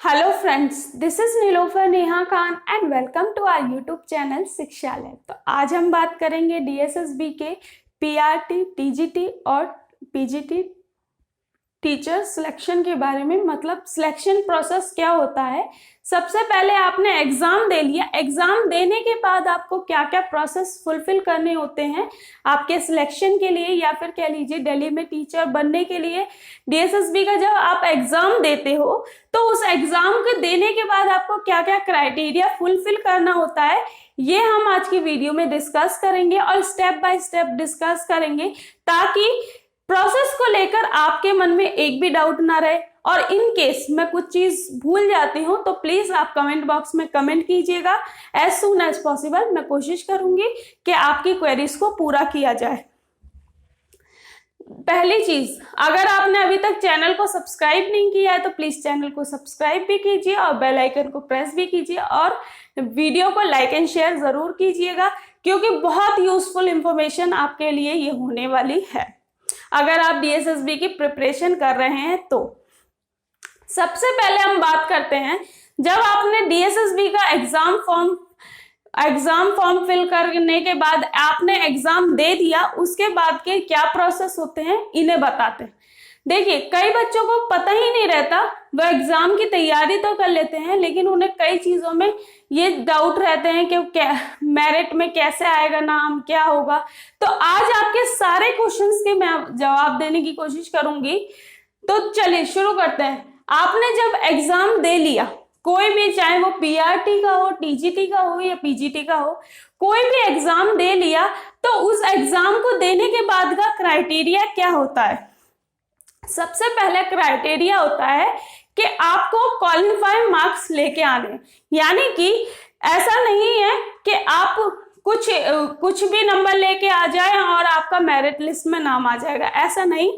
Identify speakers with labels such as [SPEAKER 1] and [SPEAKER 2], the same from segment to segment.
[SPEAKER 1] Hello friends, this is Nilofar Neha Khan and welcome to our YouTube channel Shikshalaya. तो आज हम बात करेंगे डीएसएसबी के पीआरटी, टीजीटी और पीजीटी टीचर सिलेक्शन के बारे में। मतलब सिलेक्शन प्रोसेस क्या होता है। सबसे पहले आपने एग्जाम दे लिया, एग्जाम देने के बाद आपको क्या क्या प्रोसेस फुलफिल करने होते हैं आपके सिलेक्शन के लिए, या फिर कह लीजिए दिल्ली में टीचर बनने के लिए। डीएसएसबी का जब आप एग्जाम देते हो तो उस एग्जाम के देने के बाद आपको क्या क्या क्राइटेरिया फुलफिल करना होता है, ये हम आज की वीडियो में डिस्कस करेंगे और स्टेप बाय स्टेप डिस्कस करेंगे, ताकि प्रोसेस को लेकर आपके मन में एक भी डाउट ना रहे। और इन केस मैं कुछ चीज भूल जाती हूं तो प्लीज आप कमेंट बॉक्स में कमेंट कीजिएगा। एज सून एज पॉसिबल मैं कोशिश करूंगी कि आपकी क्वेरीज को पूरा किया जाए। पहली चीज, अगर आपने अभी तक चैनल को सब्सक्राइब नहीं किया है तो प्लीज चैनल को सब्सक्राइब भी कीजिए और बेल आइकन को प्रेस भी कीजिए और वीडियो को लाइक एंड शेयर जरूर कीजिएगा, क्योंकि बहुत यूजफुल इंफॉर्मेशन आपके लिए ये होने वाली है अगर आप डीएसएसबी की प्रिपरेशन कर रहे हैं तो। सबसे पहले हम बात करते हैं, जब आपने डीएसएसबी का एग्जाम फॉर्म फिल करने के बाद आपने एग्जाम दे दिया, उसके बाद के क्या प्रोसेस होते हैं इन्हें बताते हैं। देखिए, कई बच्चों को पता ही नहीं रहता, वो एग्जाम की तैयारी तो कर लेते हैं लेकिन उन्हें कई चीजों में ये डाउट रहते हैं कि मेरिट में कैसे आएगा, नाम क्या होगा। तो आज आपके सारे क्वेश्चंस के मैं जवाब देने की कोशिश करूंगी। तो चलिए शुरू करते हैं। आपने जब एग्जाम दे लिया, कोई भी, चाहे वो पीआरटी का हो, टीजीटी का हो या पीजीटी का हो, कोई भी एग्जाम दे लिया, तो उस एग्जाम को देने के बाद का क्राइटेरिया क्या होता है। सबसे पहले क्राइटेरिया होता है कि आपको क्वालिफाइंग मार्क्स लेके आने, यानी कि ऐसा नहीं है कि आप कुछ भी नंबर लेके आ जाए और आपका मेरिट लिस्ट में नाम आ जाएगा, ऐसा नहीं।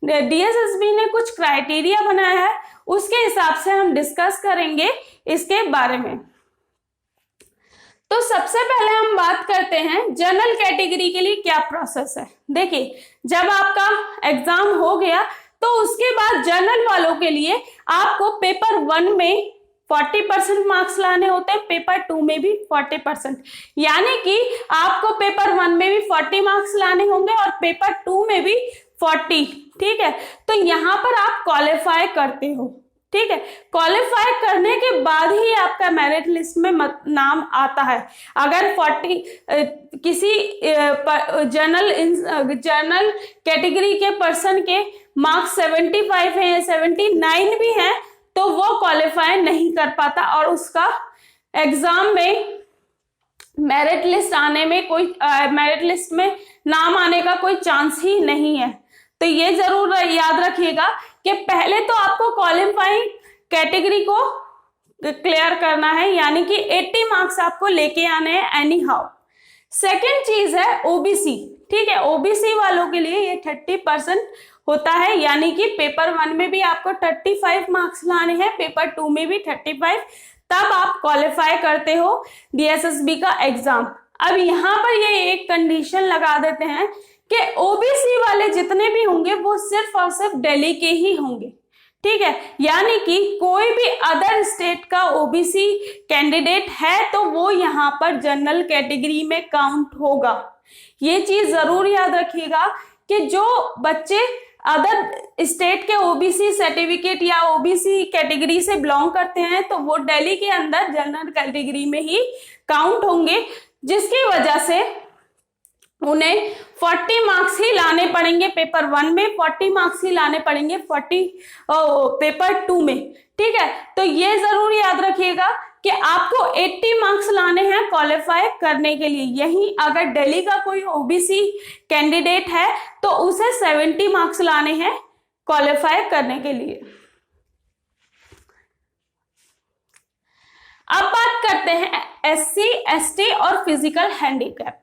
[SPEAKER 1] डीएसएसबी ने कुछ क्राइटेरिया बनाया है, उसके हिसाब से हम डिस्कस करेंगे इसके बारे में। तो सबसे पहले हम बात करते हैं जनरल कैटेगरी के लिए क्या प्रोसेस है। देखिए, जब आपका एग्जाम हो गया तो उसके बाद जनरल वालों के लिए आपको पेपर 1 में 40% मार्क्स लाने होते हैं, पेपर 2 में भी 40%, यानी कि आपको पेपर 1 में भी 40 मार्क्स लाने होंगे और पेपर 2 में भी 40। ठीक है, तो यहां पर आप क्वालिफाई करते हो। ठीक है, क्वालिफाई करने के बाद ही आपका मेरिट लिस्ट में नाम आता है। अगर 40 किसी जनरल कैटेगरी के पर्सन के मार्क्स 75 हैं, 79 भी हैं, तो वो क्वालिफाई नहीं कर पाता और उसका एग्जाम में मेरिट लिस्ट में नाम आने का कोई चांस ही नहीं है। तो ये जरूर याद रखिएगा कि पहले तो आपको क्वालिफाइंग कैटेगरी को क्लियर करना है, यानी कि 80 मार्क्स आपको लेके आने हैं एनी हाउ। सेकेंड चीज है ओबीसी। ठीक है, ओबीसी वालों के लिए ये 30% होता है, यानी कि पेपर 1 में भी आपको 35 मार्क्स लाने हैं, पेपर 2 में भी 35, तब आप क्वालिफाई करते हो डीएसएसबी का एग्जाम। अब यहाँ पर ये एक कंडीशन लगा देते हैं कि ओबीसी वाले जितने भी होंगे वो सिर्फ और सिर्फ दिल्ली के ही होंगे। ठीक है, यानी कि कोई भी अदर स्टेट का ओबीसी कैंडिडेट है तो वो यहाँ पर जनरल कैटेगरी में काउंट होगा। ये चीज जरूर याद रखिएगा कि जो बच्चे अदर स्टेट के ओबीसी सर्टिफिकेट या ओबीसी कैटेगरी से बिलोंग करते हैं तो वो दिल्ली के अंदर जनरल कैटेगरी में ही काउंट होंगे, जिसकी वजह से उन्हें 40 मार्क्स ही लाने पड़ेंगे पेपर 1 में, 40 मार्क्स ही लाने पड़ेंगे पेपर 2 में। ठीक है, तो ये जरूर याद रखिएगा कि आपको 80 मार्क्स लाने हैं क्वालिफाई करने के लिए। यही अगर दिल्ली का कोई ओबीसी कैंडिडेट है तो उसे 70 मार्क्स लाने हैं क्वालिफाई करने के लिए। अब बात करते हैं एससी, एसटी और फिजिकल हैंडीकैप।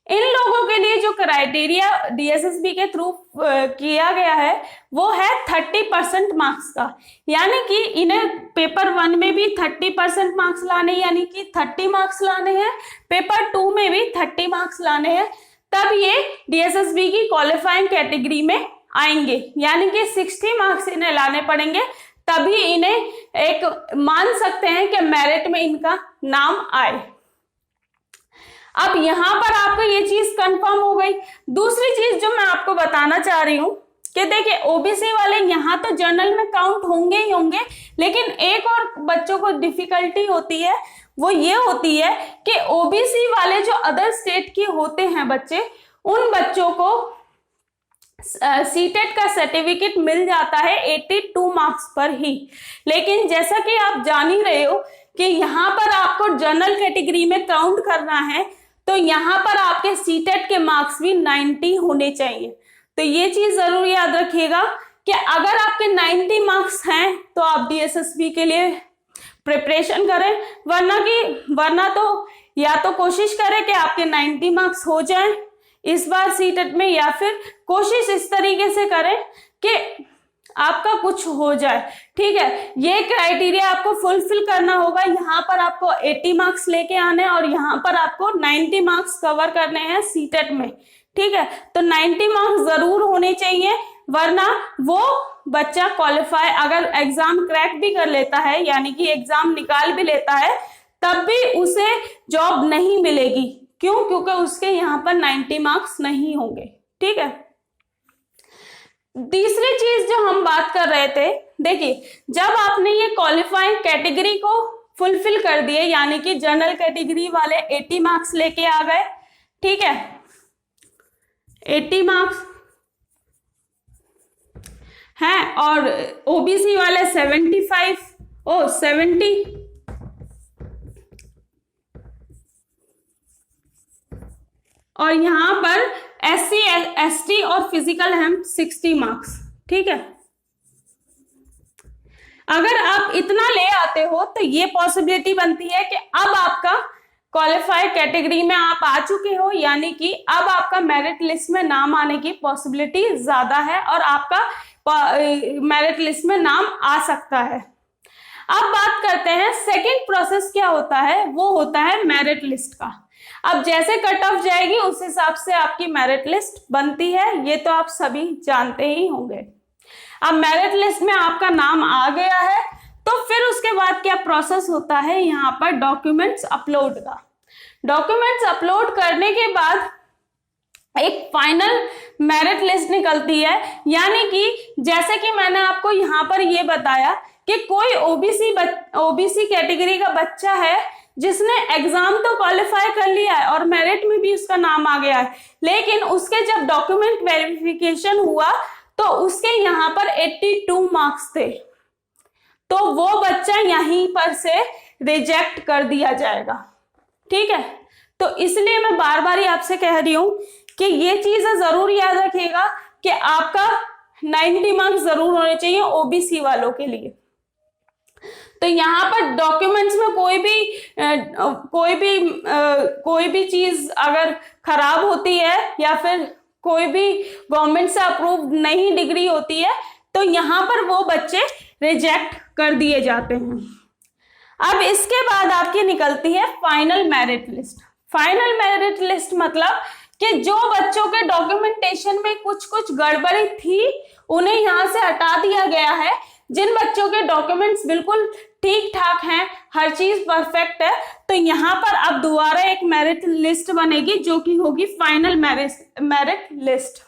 [SPEAKER 1] इन लोगों के लिए जो क्राइटेरिया डीएसएसबी के थ्रू किया गया है वो है 30% मार्क्स का, यानी कि इन्हें पेपर 1 में भी 30% मार्क्स लाने, यानी कि 30 मार्क्स लाने हैं, पेपर 2 में भी 30 मार्क्स लाने हैं, तब ये डीएसएसबी की क्वालिफाइंग कैटेगरी में आएंगे, यानी कि 60 मार्क्स इन्हें लाने पड़ेंगे तभी इन्हें एक मान सकते हैं कि मेरिट में इनका नाम आए। अब यहां पर आपको ये चीज कंफर्म हो गई। दूसरी चीज जो मैं आपको बताना चाह रही हूं कि देखिए ओबीसी वाले यहाँ तो जनरल में काउंट होंगे ही होंगे, लेकिन एक और बच्चों को डिफिकल्टी होती है, वो ये होती है कि ओबीसी वाले जो अदर स्टेट के होते हैं बच्चे, उन बच्चों को सीटेट का सर्टिफिकेट मिल जाता है 82 मार्क्स पर ही। लेकिन जैसा कि आप जान ही रहे हो कि यहाँ पर आपको जनरल कैटेगरी में काउंट करना है, तो यहाँ पर आपके सीटेट के मार्क्स भी 90 होने चाहिए। तो ये चीज जरूर याद रखिएगा कि अगर आपके 90 मार्क्स हैं तो आप डीएसएसबी के लिए प्रिपरेशन करें, वरना तो या तो कोशिश करें कि आपके 90 मार्क्स हो जाएं इस बार सीटेट में, या फिर कोशिश इस तरीके से करें कि आपका कुछ हो जाए। ठीक है, ये क्राइटेरिया आपको फुलफिल करना होगा। यहाँ पर आपको 80 मार्क्स लेके आने हैं और यहाँ पर आपको 90 मार्क्स कवर करने हैं सीटेट में। ठीक है, तो 90 मार्क्स जरूर होने चाहिए, वरना वो बच्चा क्वालिफाई अगर एग्जाम क्रैक भी कर लेता है, यानी कि एग्जाम निकाल भी लेता है, तब भी उसे जॉब नहीं मिलेगी। क्यों? क्योंकि उसके यहाँ पर 90 मार्क्स नहीं होंगे। ठीक है, तीसरी चीज जो हम बात कर रहे थे, देखिए जब आपने ये क्वालिफाइंग कैटेगरी को फुलफिल कर दिए, यानी कि जनरल कैटेगरी वाले 80 मार्क्स लेके आ गए, ठीक है, 80 मार्क्स हैं, और ओबीसी वाले 70 और यहां पर एससी एसटी और फिजिकल हम 60 मार्क्स। ठीक है, अगर आप इतना ले आते हो तो ये पॉसिबिलिटी बनती है कि अब आपका क्वालिफाइड कैटेगरी में आप आ चुके हो, यानी कि अब आपका मेरिट लिस्ट में नाम आने की पॉसिबिलिटी ज्यादा है और आपका मेरिट लिस्ट में नाम आ सकता है। अब बात करते हैं सेकंड प्रोसेस क्या होता है, वो होता है मेरिट लिस्ट का। अब जैसे कट ऑफ जाएगी उस हिसाब से आपकी मेरिट लिस्ट बनती है, ये तो आप सभी जानते ही होंगे। अब मेरिट लिस्ट में आपका नाम आ गया है, तो फिर उसके बाद क्या प्रोसेस होता है, यहाँ पर डॉक्यूमेंट्स अपलोड का। डॉक्यूमेंट्स अपलोड करने के बाद एक फाइनल मेरिट लिस्ट निकलती है, यानी कि जैसे कि मैंने आपको यहाँ पर ये बताया कि कोई ओबीसी कैटेगरी का बच्चा है जिसने एग्जाम तो क्वालिफाई कर लिया है और मेरिट में भी उसका नाम आ गया है, लेकिन उसके जब डॉक्यूमेंट वेरिफिकेशन हुआ तो उसके यहाँ पर 82 मार्क्स थे, तो वो बच्चा यहीं पर से रिजेक्ट कर दिया जाएगा। ठीक है, तो इसलिए मैं बार बार ही आपसे कह रही हूं कि ये चीजें जरूर याद रखिएगा कि आपका 90 मार्क्स जरूर होने चाहिए ओबीसी वालों के लिए। तो यहाँ पर डॉक्यूमेंट्स में कोई भी चीज अगर खराब होती है या फिर कोई भी गवर्नमेंट से अप्रूव नहीं डिग्री होती है, तो यहाँ पर वो बच्चे रिजेक्ट कर दिए जाते हैं। अब इसके बाद आपकी निकलती है final merit list. Final merit list मतलब कि जो बच्चों के डॉक्यूमेंटेशन में कुछ गड़बड़ी थी उन्हें यहां से हटा दिया गया है। जिन बच्चों के डॉक्यूमेंट्स बिल्कुल ठीक ठाक हैं, हर चीज परफेक्ट है, तो यहाँ पर अब दोबारा एक मेरिट लिस्ट बनेगी जो कि होगी फाइनल मेरिट लिस्ट।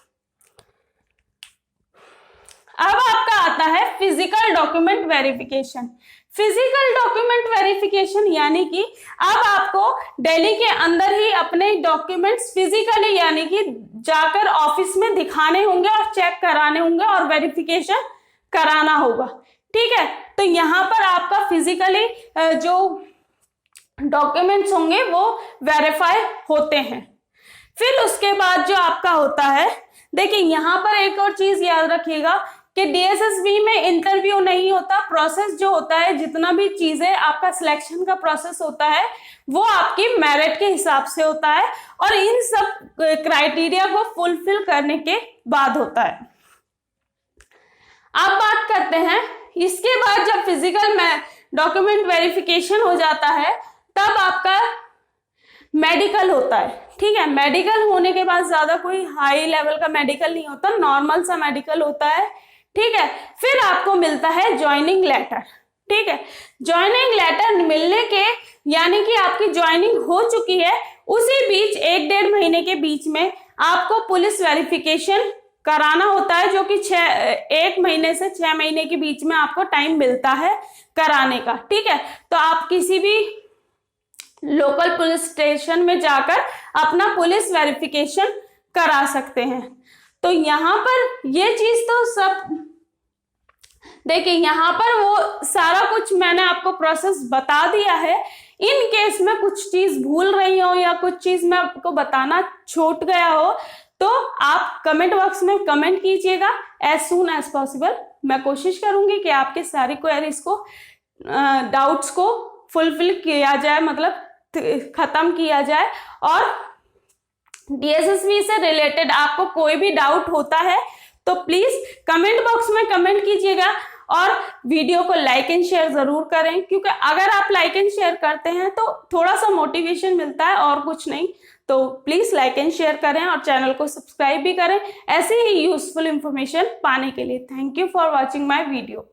[SPEAKER 1] अब आपका आता है physical document verification. Physical document verification यानी कि अब आपको दिल्ली के अंदर ही अपने डॉक्यूमेंट्स फिजिकली यानी कि जाकर ऑफिस में दिखाने होंगे और चेक कराने होंगे और वेरिफिकेशन कराना होगा। ठीक है, तो यहाँ पर आपका फिजिकली जो डॉक्यूमेंट्स होंगे वो वेरीफाई होते हैं। फिर उसके बाद जो आपका होता है, देखिए यहाँ पर एक और चीज याद रखिएगा कि डीएसएसबी में इंटरव्यू नहीं होता। प्रोसेस जो होता है, जितना भी चीजें आपका सिलेक्शन का प्रोसेस होता है वो आपकी मेरिट के हिसाब से होता है और इन सब क्राइटेरिया को फुलफिल करने के बाद होता है। अब बात करते हैं इसके बाद जब फिजिकल डॉक्यूमेंट वेरिफिकेशन हो जाता है तब आपका मेडिकल होता है। ठीक है, मेडिकल होने के बाद ज्यादा कोई हाई लेवल का मेडिकल नहीं होता, नॉर्मल सा मेडिकल होता है। ठीक है। फिर आपको मिलता है ज्वाइनिंग लेटर, ठीक है। ज्वाइनिंग लेटर मिलने के यानी कि आपकी ज्वाइनिंग हो चुकी है, उसी बीच 1-1.5 महीने के बीच में आपको पुलिस वेरिफिकेशन कराना होता है, जो कि 1 महीने से 6 महीने के बीच में आपको टाइम मिलता है कराने का, ठीक है। तो आप किसी भी लोकल पुलिस स्टेशन में जाकर अपना पुलिस वेरिफिकेशन करा सकते हैं। तो यहाँ पर ये चीज तो सब देखिए, यहाँ पर वो सारा कुछ मैंने आपको प्रोसेस बता दिया है। इन केस में कुछ चीज भूल रही हो या कुछ चीज मैं आपको बताना छूट गया हो तो आप कमेंट बॉक्स में कमेंट कीजिएगा एज सून एज पॉसिबल। मैं कोशिश करूंगी कि आपके सारी क्वेरीज को डाउट्स को फुलफिल किया जाए, मतलब खत्म किया जाए। और डीएसएसबी से रिलेटेड आपको कोई भी डाउट होता है तो प्लीज कमेंट बॉक्स में कमेंट कीजिएगा और वीडियो को लाइक एंड शेयर जरूर करें, क्योंकि अगर आप लाइक एंड शेयर करते हैं तो थोड़ा सा मोटिवेशन मिलता है और कुछ नहीं। तो प्लीज लाइक एंड शेयर करें और चैनल को सब्सक्राइब भी करें ऐसे ही यूजफुल इंफॉर्मेशन पाने के लिए। Thank you for watching my video.